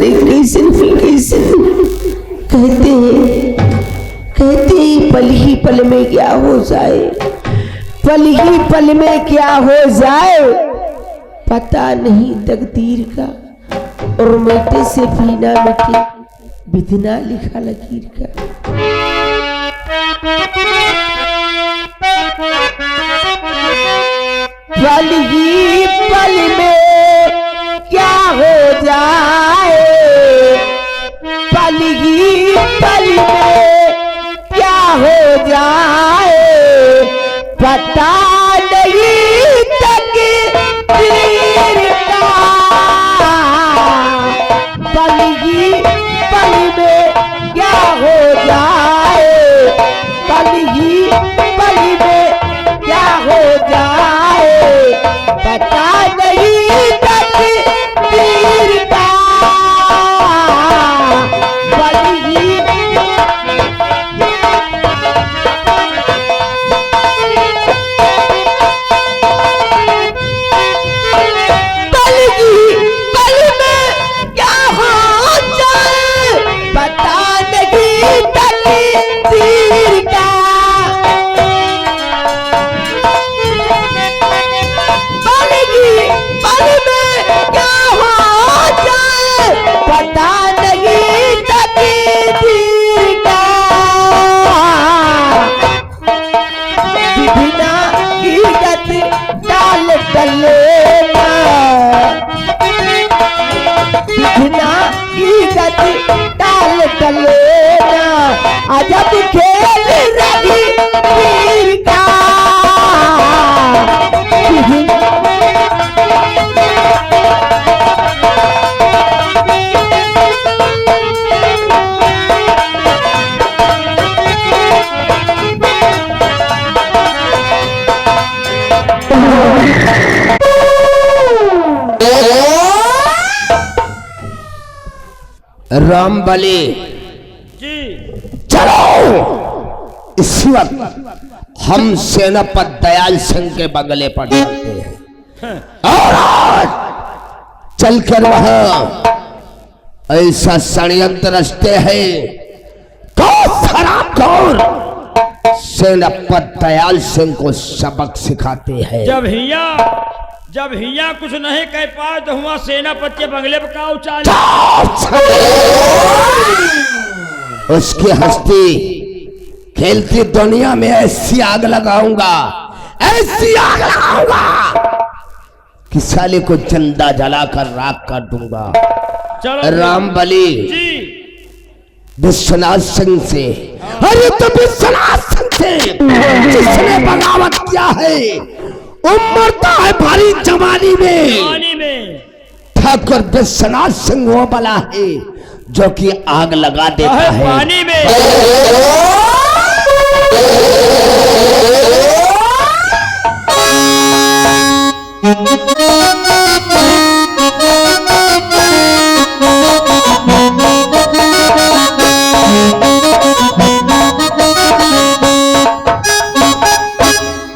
कैसन कहते हैं पल ही पल में क्या हो जाए, पल ही पल में क्या हो जाए, पता नहीं तकदीर का। और मिटे से भी ना मिटे बिना लिखा लकीर का। पल ही पल में क्या हो जाए, पल ही पल में क्या हो जाए, पता नहीं तकदीर का। पल ही पल में क्या हो जाए, पल ही पल में क्या हो जाए, पता नहीं तकदीर का। पल ही अजब खेल रही वीर का। राम बली इसी वक्त हम सेनापति दयाल सिंह के बंगले पर चलते हैं और आज चलकर वहां ऐसा षड्यंत्र रचते हैं तो खराबखोर सेनापति दयाल सिंह को सबक सिखाते हैं। जब हिया कुछ नहीं कह पाए तो हुआ सेनापति के बंगले पर का उचाल उसकी हस्ती खेलती दुनिया में ऐसी आग लगाऊंगा, ऐसी आग लगाऊंगा कि साले को जिंदा जलाकर राख कर दूंगा। राम बली विश्वनाथ सिंह से, अरे तो विश्वनाथ सिंह से जिसने बगावत किया है उमरता है भारी जवानी में। ठाकुर विश्वनाथ सिंह वो बला है जो कि आग लगा देता है पानी में।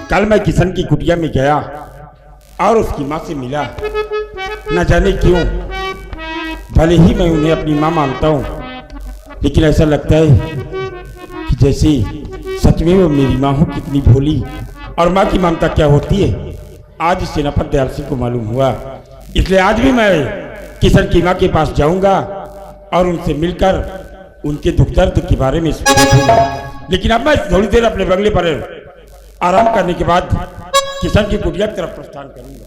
कल मैं किशन की कुटिया में गया और उसकी माँ से मिला। न जाने क्यों, भले ही मैं उन्हें अपनी माँ मानता हूँ, लेकिन ऐसा लगता है कि जैसे सच में वो मेरी माँ हो। कितनी भोली और माँ की ममता क्या होती है, आज सेनापति दयाल सिंह को मालूम हुआ। इसलिए आज भी मैं किशन की माँ के पास जाऊंगा और उनसे मिलकर उनके दुख दर्द के बारे में पूछूंगा। लेकिन अब मैं थोड़ी देर अपने बंगले पर आराम करने के बाद किशन की कुटिया की तरफ प्रस्थान करूंगा।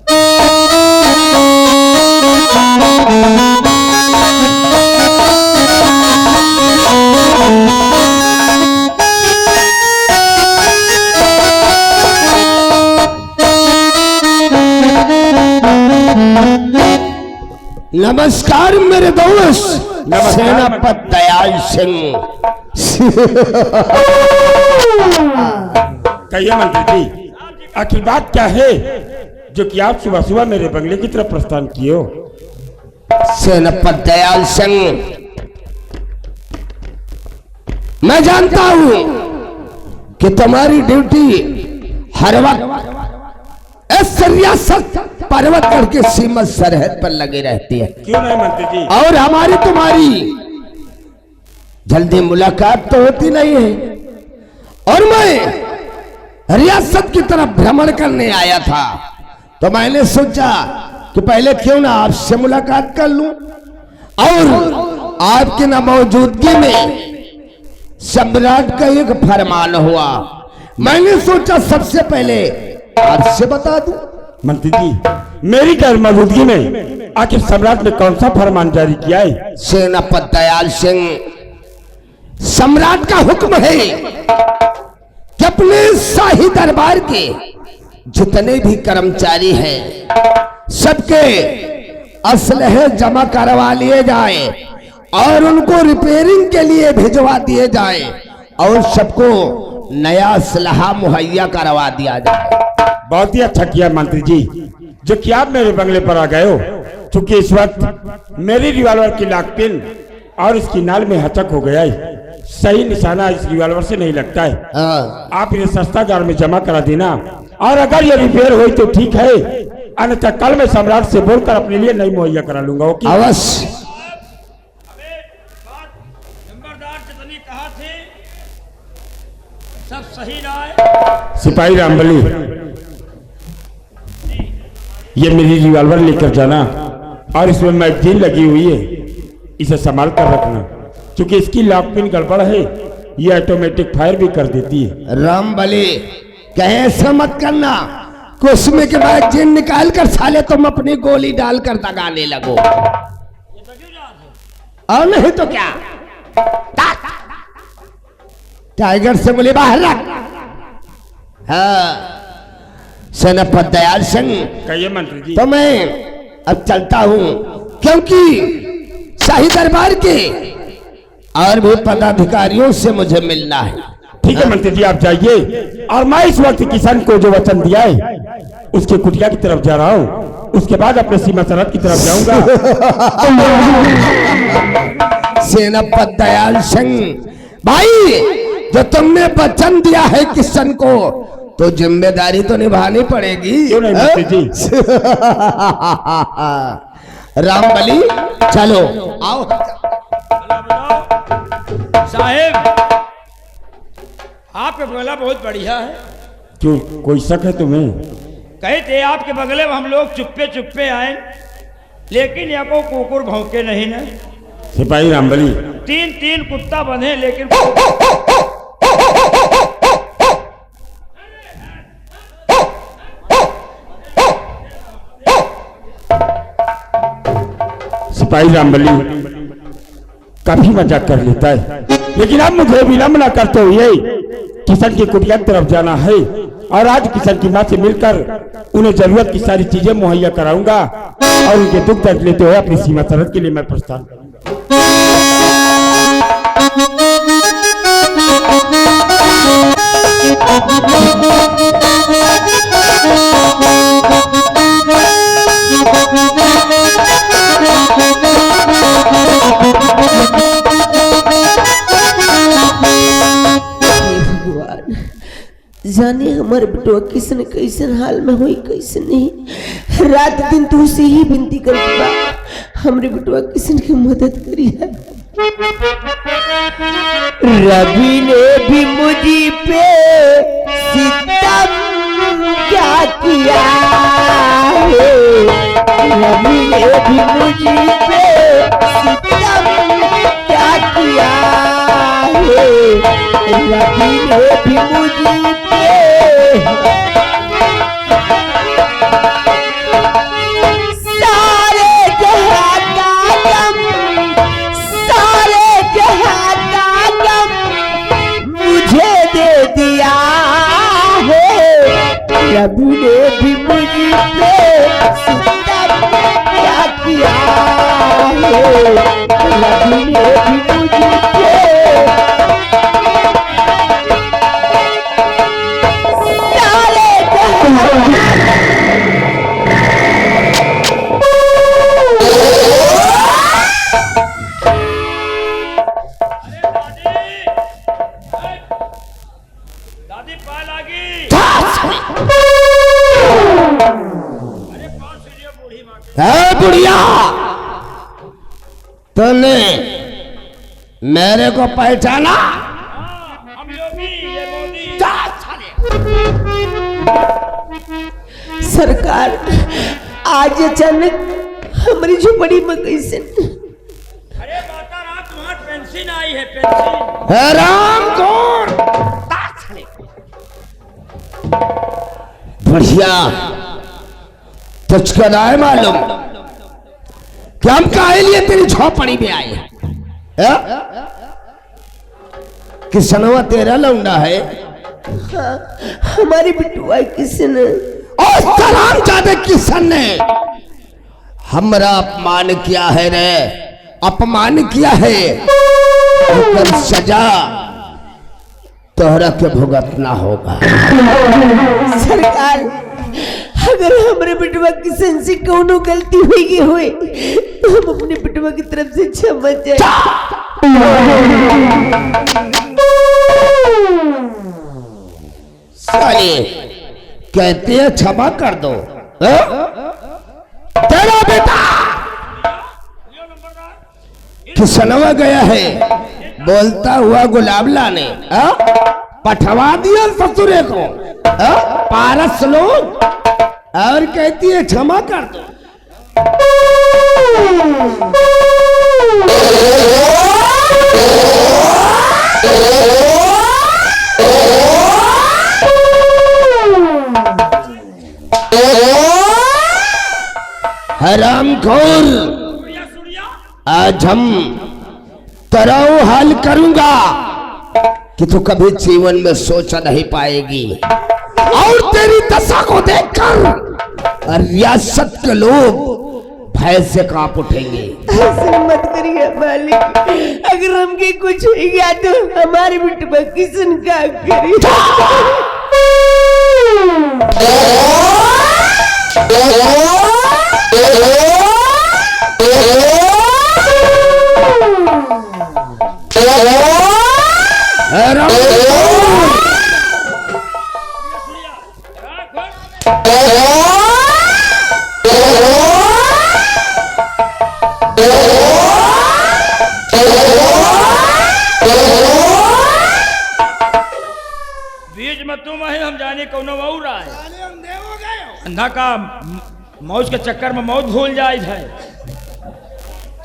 नमस्कार मेरे दोस्त सेनापति दयाल सिंह। कहिए मंत्री जी, आखिर बात क्या है जो कि आप सुबह सुबह मेरे बंगले की तरफ प्रस्थान किए हो? सेनापति दयाल सिंह, मैं जानता हूं कि तुम्हारी ड्यूटी हर वक्त इस रियासत पर्वतगढ़ के सीमा सरहद पर लगे रहती है। क्यों नहीं मंत्री जी? और हमारी तुम्हारी जल्दी मुलाकात तो होती नहीं है। और मैं रियासत की तरफ भ्रमण करने आया था, तो मैंने सोचा कि पहले क्यों ना आपसे मुलाकात कर लूं। और आपकी ना मौजूदगी में सम्राट का एक फरमान हुआ, मैंने सोचा सबसे पहले आपसे बता दूं। मंत्री जी, मेरी गैर मौजूदगी में आखिर सम्राट ने कौन सा फरमान जारी किया है? सेनापति दयाल सिंह, सम्राट का हुक्म है कि अपने शाही दरबार के जितने भी कर्मचारी हैं सबके असलहे जमा करवा लिए जाए और उनको रिपेयरिंग के लिए भिजवा दिए जाए और सबको नया असलहा मुहैया करवा दिया जाए। बहुत ही अच्छा किया मंत्री जी, जो कि आप मेरे बंगले पर आ गए हो। क्योंकि इस वक्त मेरी रिवॉल्वर की लाख पिन और इसकी नाल में हचक हो गया है। सही निशाना इस रिवॉल्वर से नहीं लगता है। आप इन्हें सस्ता दाम में जमा करा देना, और अगर ये रिपेयर हुई तो ठीक है, अन्यथा कल मैं सम्राट से बोलकर अपने लिए नई मुहैया करा लूंगा। ओके? अवश्य। सब सही रहा। सिपाही रामबली, ये मेरी रिवॉल्वर लेकर जाना, और इसमें मैगजीन लगी हुई है, इसे संभाल कर रखना, क्योंकि इसकी लॉक पिन गड़बड़ है, ये ऑटोमेटिक फायर भी कर देती है। रामबली, कहे ऐसा मत करना कि उसमें के मैगजीन निकाल कर साले तुम अपनी गोली डालकर दगाने लगो। और नहीं तो क्या, टाइगर से बोले बाहर रख। हाँ सेनापति दयाल सिंह, कहिए मंत्री जी। तो मैं अब चलता हूं, क्योंकि शाही दरबार के और भी पदाधिकारियों से मुझे मिलना है। ठीक है मंत्री जी, आप जाइए, और मैं इस वक्त किसान को जो वचन दिया है उसके कुटिया की तरफ जा रहा हूँ, उसके बाद अपने सीमा सरहद की तरफ जाऊंगा। सेनापति दयाल सिंह भाई, जो तुमने वचन दिया है किशन को, तो जिम्मेदारी तो निभानी पड़ेगी। क्यों नहीं मंत्री जी? रामबली चलो आओ। साहेब, आपके बंगला बहुत बढ़िया है। क्यों, कोई शक है तुम्हें? कहे थे आपके बंगले में हम लोग चुप्पे चुप्पे आए, लेकिन यहाँ को कुकुर भौंके नहीं न। सिपाही रामबली, तीन तीन कुत्ता बंधे, लेकिन सिपाही रामबली काफी मजाक कर लेता है, लेकिन अब मुझे विलंब न करते हुए किशन की कुटिया की तरफ जाना है, और आज किशन की माँ से मिलकर उन्हें जरूरत की सारी चीजें मुहैया कराऊंगा, और उनके दुख दर्द लेते हुए अपनी सीमा सरहद के लिए मैं प्रस्थान करूंगा। जाने हमारे बेटवा किसन कैसन हाल में हुई कैसे नहीं। रात दिन तू से ही विनती कर बा, हमरे बेटवा किसन की मदद करी है। रवि ने भी मुझी पे सितम क्या किया है, रवि ने भी मुझी पे सितम क्या किया है, रवि ने भी मुझी रवि ने भी मुझे पे सितम क्या किया है, रवि ने भी मुझे पे दादी पाल आ गई। अरे 500 बुढ़िया, तूने मेरे को पहचाना? हम योगी, ये मोदी। जा साले। सरकार, आज अचानक हमारी झोपड़ी में कैसे? अरे माता रात तुम्हारी पेंशन आई है, पेंशन। राम कौन? बढ़िया, तुझको ना है मालूम कि हम काहे लिए तेरी झोपड़ी में आए हैं? किसनवा तेरा लौंडा है? हाँ, हमारी बिटुआ किसन। और सलाम जादे किसन ने हमरा अपमान किया है रे, अपमान किया है। ओकर सजा तोहरा के भुगतना होगा। सरकार, अगर हमारे बिटवा किसन से कोनो गलती हुई हुई तो हम अपने बिटवा की तरफ से क्षमा चाहे। साले कहते हैं क्षमा कर दो। तेरा बेटा किसनवा गया है बोलता हुआ गुलाब लाने, पठवा दिया ससुरे को पारस लोग, और कहती है क्षमा कर दो। हरामखोर, आज हम तेरा हाल करूंगा कि तू कभी जीवन में सोच नहीं पाएगी। और तेरी दशा को देखकर रियासत के लोग भय से कांप उठेंगे। ऐसे मत करिए मालिक, अगर हमके कुछ हो गया तो हमारे बिटवा किसन का करिए। बीच में तुम है, हम जाने कौन बहु रहा है। अंधा का मौज के चक्कर में मौत भूल जाए है।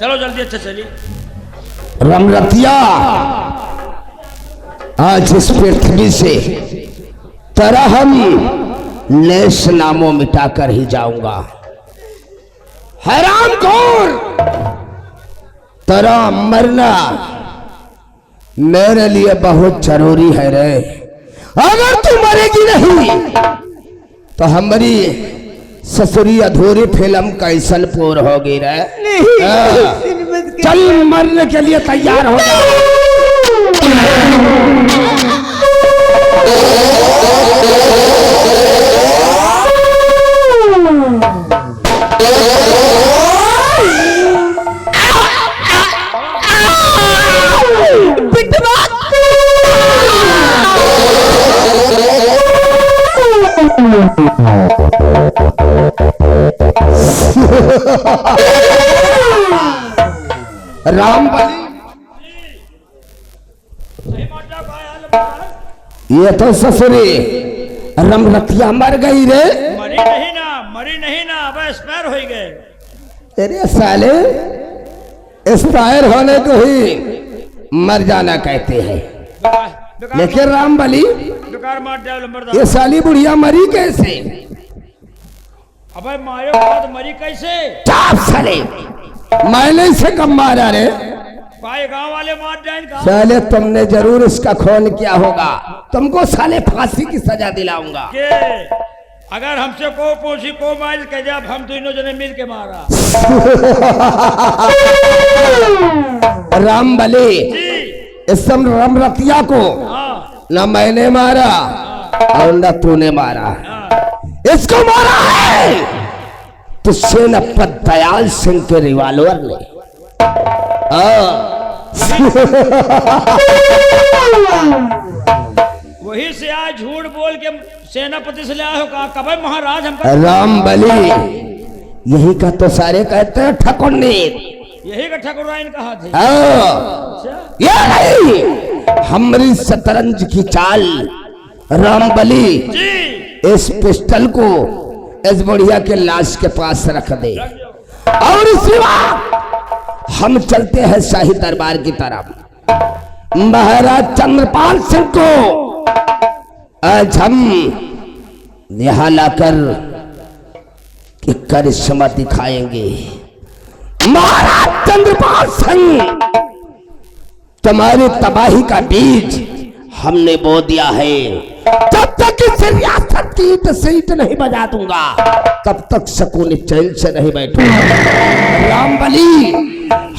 चलो जल्दी, अच्छा चलिए। रमरतिया, आज इस पृथ्वी से तेरा हम लेस नामों मिटाकर ही जाऊंगा। हरामखोर, तेरा मरना मेरे लिए बहुत जरूरी है रे। अगर तू मरेगी नहीं तो हमारी ससुरी अधूरी फिल्म कैसन पूर होगी रे। चल मरने के लिए तैयार हो जा। राम बली, ये तो ससुरी रमरतिया मर गई रे। मरी नहीं ना, मरी नहीं ना, अब एक्सपायर हो गए। तेरे साले एक्सपायर होने को ही मर जाना कहते हैं, लेकिन राम बली बेकार मार दिया लंबरदार। ये साली बुढ़िया मरी कैसे? अबे मारे बाद मरी कैसे? चाप साले, मैंने इसे कब मारा रे? भाई गांव वाले मार जाएंगे। साले तुमने जरूर इसका खून किया होगा, तुमको साले फांसी की सजा दिलाऊंगा। के अगर हमसे को पूछी को माइल के जब हम दोनों जने मिल के मारा। राम बली, जी इस सब रमरतिया को हाँ न मैंने मारा और न तूने मारा, इसको मारा है तो सेनापति दयाल सिंह के रिवाल्वर ने। वही से आज झूठ बोल के सेनापति से लिया हो कहा कभी महाराज हमको। राम बली, यही का तो सारे कहते हैं ठकुरनीर। यही का ठकुराइन कहा थे। हाँ, ये नहीं हमारी शतरंज की चाल। रामबली जी इस पिस्टल को इस बुढ़िया के लाश के पास रख दे और इसी वक्त हम चलते हैं शाही दरबार की तरफ। महाराज चंद्रपाल सिंह को आज हम यहाँ लाकर कि करिश्मा दिखाएंगे। महाराज चंद्रपाल सिंह, तुम्हारी तबाही का बीज हमने बो दिया है। जब तक इस रियासत की ईंट से ईंट नहीं बजा दूंगा तब तक सकून चैन से नहीं बैठूंगा। रामबली,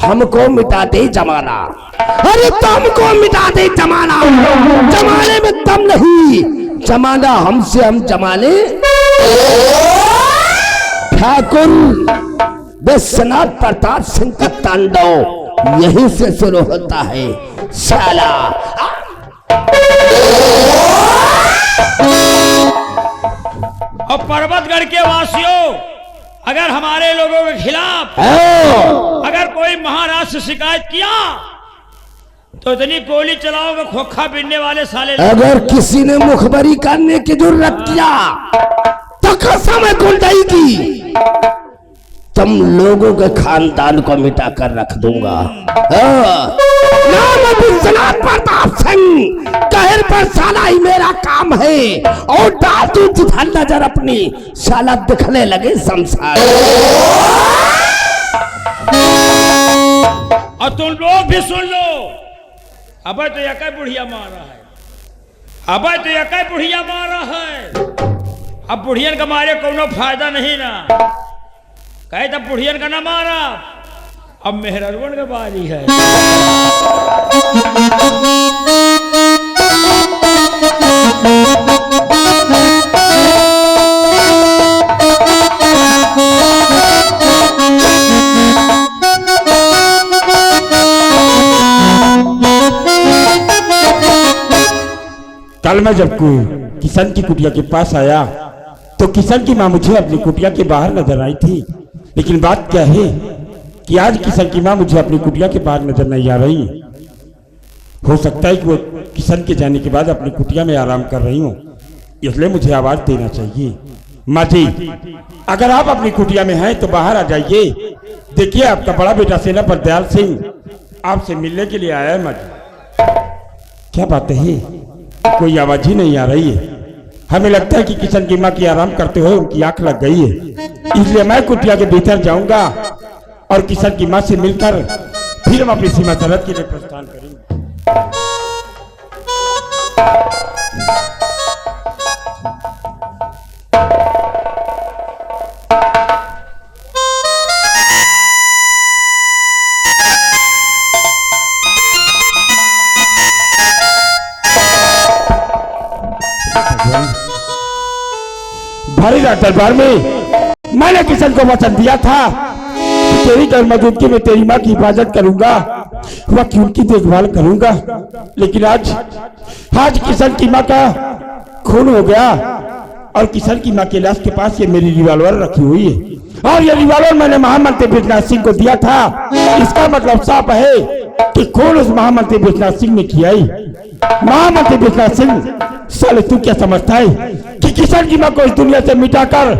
हमको मिटा दे जमाना। अरे तुमको मिटा दे जमाना। जमाने में दम नहीं, जमाना हमसे हम जमाने। ठाकुर विश्वनाथ प्रताप सिंह का तांडव यहीं से शुरू होता है साला। और पर्वतगढ़ के वासियों, अगर हमारे लोगों के खिलाफ अगर कोई महाराज से शिकायत किया तो इतनी गोली चलाओगे खोखा बिनने वाले साले। अगर किसी ने मुखबरी करने की जरूरत किया तो कसम है गुंडाई की, तुम लोगों के खानदान को मिटा कर रख दूंगा। नाम विश्वनाथ प्रताप सिंह, कहर पर साला ही मेरा काम है। और डाल तू जिधर नजर अपनी साला दिखने लगे संसार। और तुम लोग भी सुन लो, अबे तो यका बुढ़िया मारा है, अबे तो यका बुढ़िया मारा है। अब बुढ़ियन का मारे कोनो फायदा नहीं ना, कहे तब बुढ़ियन का ना मारा, अब मेहरवन का बारी है। कल मैं जब किशन की कुटिया के पास आया तो किशन की माँ मुझे अपनी कुटिया के बाहर नजर आई थी, लेकिन बात क्या है कि आज किशन की माँ मुझे अपनी कुटिया के बाहर नजर नहीं आ रही। हो सकता है कि वो किशन के जाने के बाद अपनी कुटिया में आराम कर रही हूँ, इसलिए मुझे आवाज देना चाहिए। माँ जी, अगर आप अपनी कुटिया में हैं तो बाहर आ जाइए। देखिए, आपका बड़ा बेटा सेनापति दयाल सिंह आपसे मिलने के लिए आया है। माँ जी, क्या बात है, कोई आवाज ही नहीं आ रही है। हमें लगता है कि किशन की माँ की आराम करते हुए उनकी आंख लग गई है, इसलिए मैं कुटिया के भीतर जाऊंगा और किशन की माँ से मिलकर फिर हम अपनी सीमा सरहद के लिए प्रस्थान करेंगे। भारी रात दरबार में मैंने किशन को वचन दिया था कि तेरी घर मौजूदगी में तेरी माँ की हिफाजत करूंगा, वह की उनकी देखभाल करूंगा। लेकिन आज किशन की माँ का खून हो गया और किशन की माँ के लाश के पास ये मेरी रिवॉल्वर रखी हुई है और ये रिवॉल्वर मैंने महामंत्री विश्वनाथ सिंह को दिया था। इसका मतलब साफ है कि खून उस महामंत्री विश्वनाथ सिंह ने किया ही। महामंत्री विश्वनाथ सिंह, साले तू क्या समझता है कि किशन की माँ को इस दुनिया से मिटाकर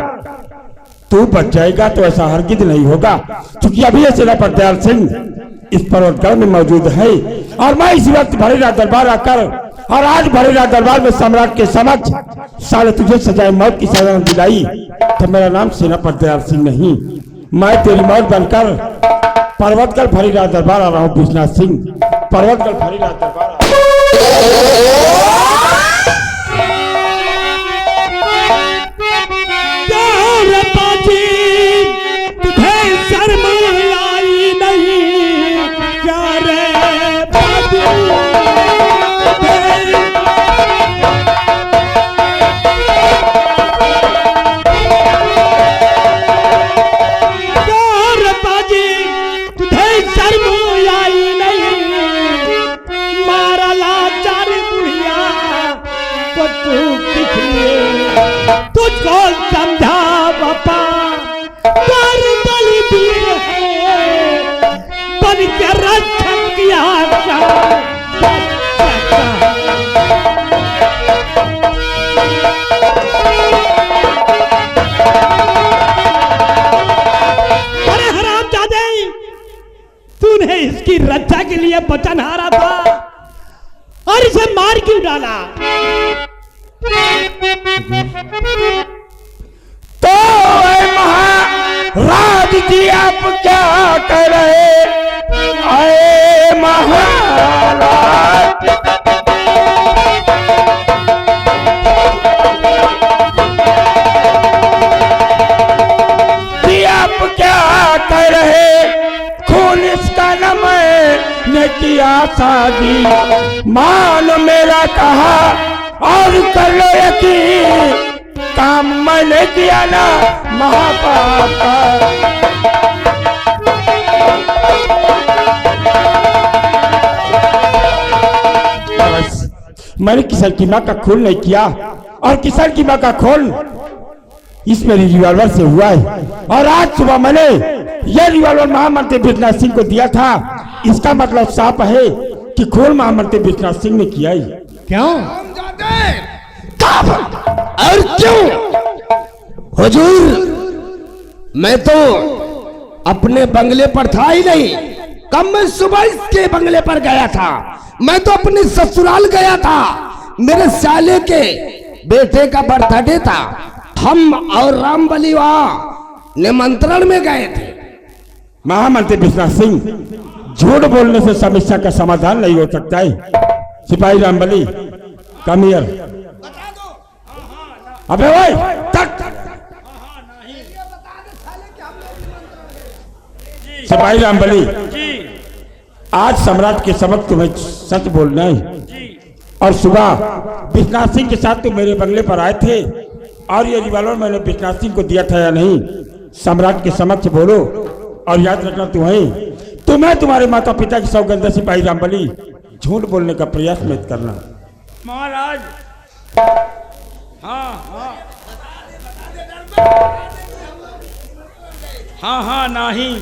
तू बच जाएगा? तो ऐसा हरगिज नहीं होगा, क्योंकि अभी सेनापति दयाल सिंह इस पर्वतगढ़ में मौजूद है और मैं इसी वक्त भरेराज दरबार आकर और आज भरेराज दरबार में सम्राट के समक्ष साले तुझे सजाए मौत की सजा दिलाई तो मेरा नाम सेनापति दयाल सिंह नहीं, मैं तेरी मौत बनकर पर्वतगढ़ भरेराज दरबार आ रहा हूँ। विश्वनाथ सिंह, पर्वतगढ़ भरेराज दरबार इसकी रक्षा के लिए वचन हारा था और इसे मार क्यों डाला? तो महाराज जी आप क्या कर रहे? आए महाराज, जी आप क्या कर रहे? खून इसका न मैंने किया शादी, मान मेरा कहा और कर लो यकीन, काम मैंने किया ना महापाप का। मैंने किसान की माँ का खून नहीं किया और किसान की माँ का खून इस मेरी रिवॉल्वर से हुआ है। और आज सुबह मैंने यह रिवॉल्वर महामंत्री विश्वनाथ सिंह को दिया था। इसका मतलब साफ है कि खून महामंत्री विश्वनाथ सिंह ने किया है। क्यों? और क्यों? हुजूर, मैं तो अपने बंगले पर था ही नहीं, कब मैं सुबह इसके बंगले पर गया था। मैं तो अपने ससुराल गया था, मेरे साले के बेटे का बर्थडे था। हम और रामबली वहां निमंत्रण में गए थे। महामंत्री विश्वनाथ सिंह, झूठ बोलने से समस्या का समाधान नहीं हो सकता है। सिपाही रामबली, कम हियर। अबे ओए, तक। सिपाही रामबली, आज सम्राट के समक्ष तुम्हें सच बोलना है। और सुबह विश्वनाथ सिंह के साथ तुम मेरे बंगले पर आए थे और ये रिवॉल्वर मैंने विश्वनाथ सिंह को दिया था या नहीं, सम्राट के समक्ष बोलो। और याद रखना, तुम्हें तुम्हारे माता पिता की सौगंध, सिपाही रामबली, झूठ बोलने का प्रयास मत करना। महाराज, हाँ नहीं।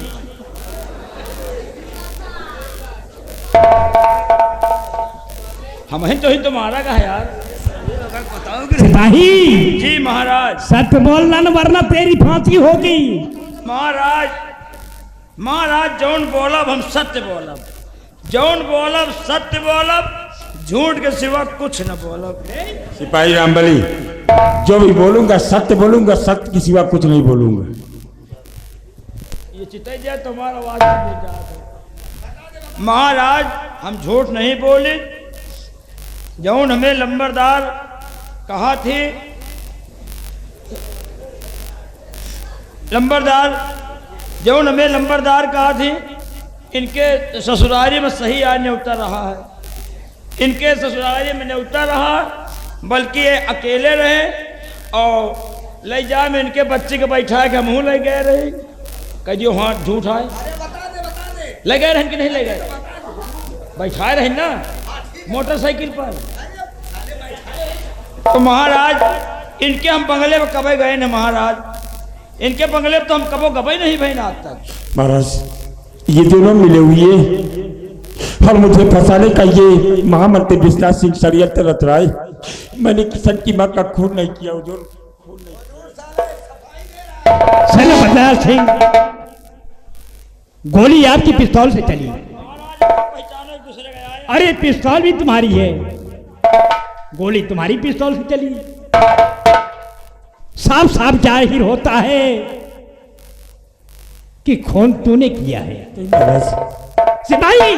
हम तो ही तुम्हारा का है यार। सिपाही जी महाराज। सत्य बोलना न वरना तेरी फांसी होगी। महाराज जौन बोलब हम सत्य बोलब, जौन बोलब सत्य बोलब, झूठ के सिवा कुछ न बोलब। सिपाही रामबली, जो भी बोलूंगा सत्य बोलूंगा, सत्य के सिवा कुछ नहीं बोलूंगा। ये चिते जाए तुम्हारा आवाज नहीं जाता। महाराज, हम झूठ नहीं बोले। जौन हमें लंबरदार कहा थे, जौन हमें लंबरदार कहा थे, इनके ससुरारी में सही आने उतर रहा है। इनके ससुरारी में नहीं उतर रहा, बल्कि ये अकेले रहे और ले जा में इनके बच्चे के बैठा के मुँह ले गए रहे। कहियो हाँ झूठ है, ले गए रहे कि नहीं ले गए? बैठाए रहे ना मोटरसाइकिल पर। तो महाराज, इनके हम बंगले में कभी गए न महाराज, इनके बंगले में तो हम कबो गए नहीं भाई आज तक। महाराज, ये दोनों मिले हुए और मुझे फंसाने का ये महामंत्री विश्वनाथ सिंह षड्यंत्र रच रहा है। मैंने किसान की माँ का खून नहीं किया हुजूर। सेनापति सिंह, गोली आपकी पिस्तौल से चली। अरे पिस्तौल भी तुम्हारी है, गोली तुम्हारी पिस्तौल से चली। साफ साफ जाहिर होता है कि खून तूने किया है। सिपाही,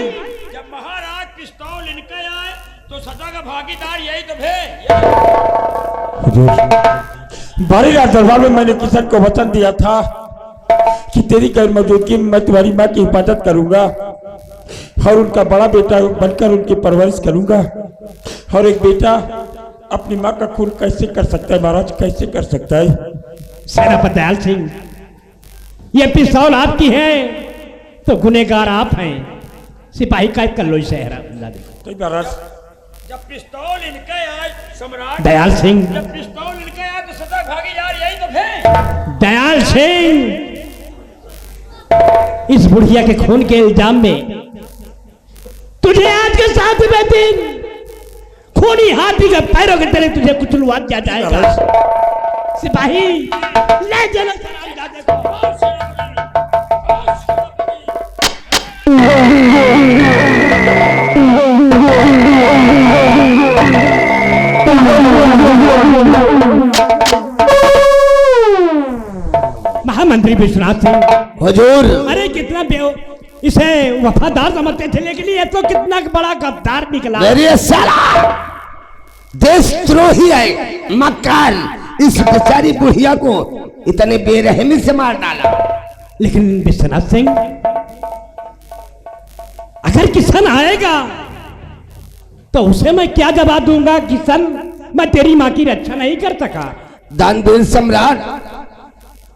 जब महाराज पिस्तौल इनके आए तो सजा का भागीदार यही तो है। बारी रात दरबार में मैंने किसान को वचन दिया था कि तेरी गैर मौजूदगी में मैं तुम्हारी माँ की हिफाजत करूंगा और उनका बड़ा बेटा बनकर उनकी परवरिश करूंगा। और एक बेटा अपनी माँ का खून कैसे कर सकता है महाराज, कैसे कर सकता है? सेनापति दयाल सिंह, ये पिस्तौल आपकी है तो गुनहगार आप हैं। सिपाही कैद कर लो इसे। तो महाराज, जब पिस्तौल इनके आए सम्राट दयाल सिंह, जब पिस्तौल इनके आए तो सदा भागीदार यही तो है। दयाल सिंह, इस बुढ़िया के खून के इल्जाम में तुझे आज के 7वें दिन खूनी हाथी के पैरों के तले तुझे कुचलवा दिया जाएगा। सिपाही, ले चलो सलाम जाते को। भाई विश्वनाथ सिंह। हुजूर अरे कितना इसे वफादार समझते थे, लेकिन ये तो कितना बड़ा गद्दार निकला। मेरे साला देशद्रोही है, मक्कार। इस बेचारी बुढ़िया को इतने बेरहमी से मार डाला। लेकिन विश्वनाथ सिंह, अगर किशन आएगा तो उसे मैं क्या जवाब दूंगा? किशन, मैं तेरी माँ की रक्षा नहीं कर सका। दानवीर सम्राट,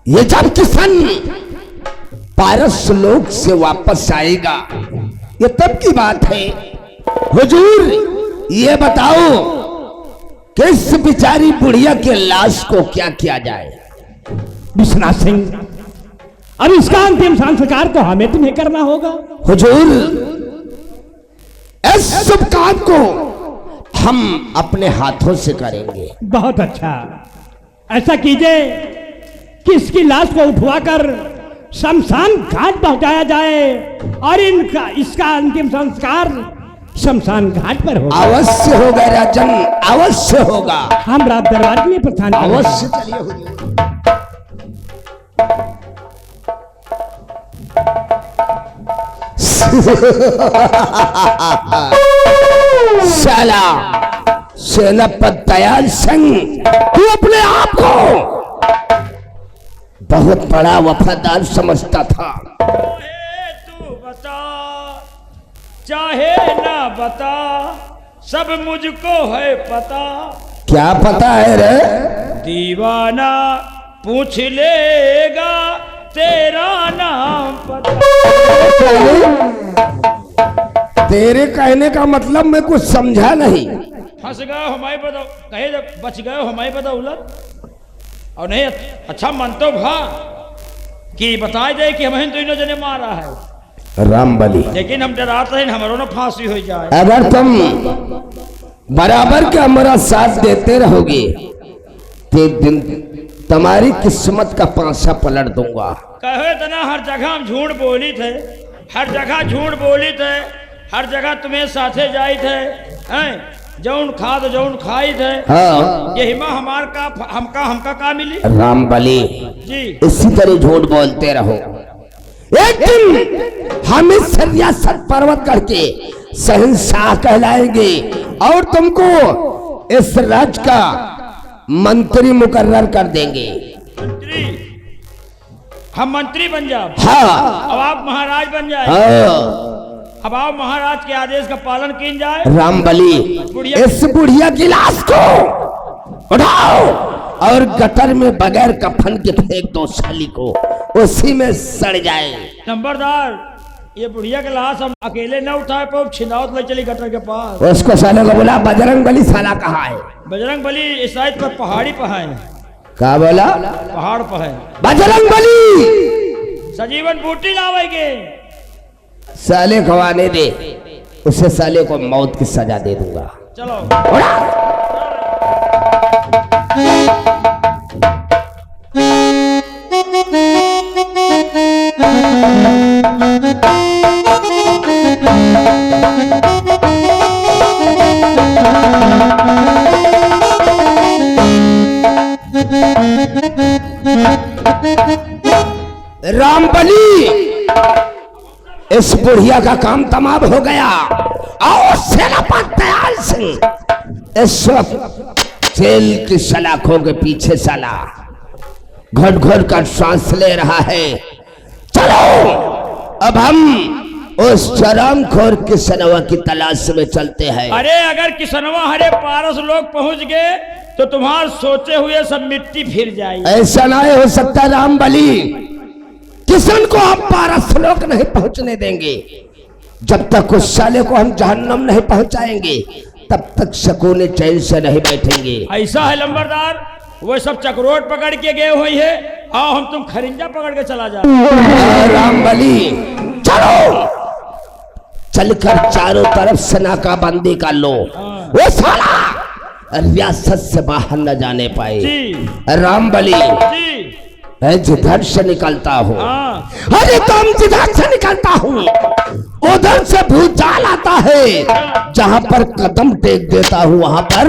ये जब किशन पारस लोक से वापस आएगा ये तब की बात है। हुजूर ये बताओ किस बेचारी बुढ़िया के लाश को क्या किया जाए? विश्वनाथ सिंह, अब इसका अंतिम संस्कार तो हमें तुम्हें करना होगा। हुजूर इस शुभ काम को हम अपने हाथों से करेंगे। बहुत अच्छा, ऐसा कीजिए कि इसकी लाश को उठवाकर शमशान घाट पहुंचाया जाए और इसका अंतिम संस्कार शमशान घाट पर होगा। अवश्य होगा राजन, अवश्य होगा। हम रात दरबार में प्रस्थान करेंगे। अवश्य चलिए हुजूर। साला सेनापति दयाल सिंह, तू अपने आप को बहुत बड़ा वफादार समझता था। तू बता चाहे ना बता, सब मुझको है पता। क्या पता है रे? दीवाना पूछ लेगा तेरा नाम पता। तेरे कहने का मतलब मैं कुछ समझा नहीं। फंस गए हमारे बताओ, कहे जब बच गए हमारे बदौलत। और नहीं अच्छा मन तो भा कि बताए दे कि हमें तो इन्हों जने मारा है रामबली, लेकिन हम डराते हैं हमारों ना फांसी हो जाए। अगर तुम बराबर के हमारा साथ देते रहोगे तो एक दिन तुम्हारी किस्मत का पांसा पलट दूंगा। कहे तो ना हर जगह हम झूठ बोली थे, हर जगह झूठ बोली थे, हर जगह तुम्हें साथे जाई थे, हैं जौन खा तो जौन खाई थे। हाँ। ये हिमा हमार का हमका का मिली रामबली जी। इसी तरह झूठ बोलते रहो। एक दिन हम इस रियासत पर्वत करके शहंशाह कहलाएंगे और तुमको इस राज्य का मंत्री मुकर्रर कर देंगे। मंत्री? हम मंत्री बन जाओ? हाँ। अब आप महाराज बन जाए? हाँ। अब आप महाराज के आदेश का पालन किन जाए। रामबली इस बुढ़िया की लाश को उठाओ और गटर में बगैर कफन के फेंक दो, साली को उसी में सड़ जाए। नंबरदार, ये बुढ़िया के लाश हम अकेले न उठाए पाओ, छिंदावत ले चली गटर के पास। उसको साले को बोला बजरंग बली साला कहाँ है? बजरंग बली इस साइड पर पहाड़ी पर है। क्या बोला? पहाड़ पर है। बजरंग बली सजीवन बूटी लावेंगे। साले खवाने दे, उसे साले को मौत की सजा दे दूंगा। चलो रामबली इस बुढ़िया का काम तमाम हो गया और सेनापति दयाल सिंह इस वक्त जेल की सलाखों के पीछे साला घट घट कर सांस ले रहा है। चलो अब हम उस शरामखोर किसनवा की तलाश में चलते हैं। अरे अगर किसनवा हरे पारस लोग पहुंच गए तो तुम्हारे सोचे हुए सब मिट्टी फिर जाएगी। ऐसा नहीं हो सकता रामबली, किसन को आप पारस लोक नहीं पहुंचने देंगे। जब तक उस साले को हम जहन्नम नहीं पहुंचाएंगे तब तक सकून चैन से नहीं बैठेंगे। ऐसा है लंबरदार, वो सब चक्रोट पकड़ के गए हुए है, आओ हम तुम खरिंजा पकड़ के चला जा। रामबली चलो, चलकर चारों तरफ से नाकाबंदी कर लो, वो साला रियासत से बाहर न जाने पाए। जी रामबली जी। मैं जिधर से निकलता हूँ, हाँ। अरे तुम जिधर से निकलता हूँ उधर से भूचाल आता है। जहाँ पर कदम टेक देता हूँ वहाँ पर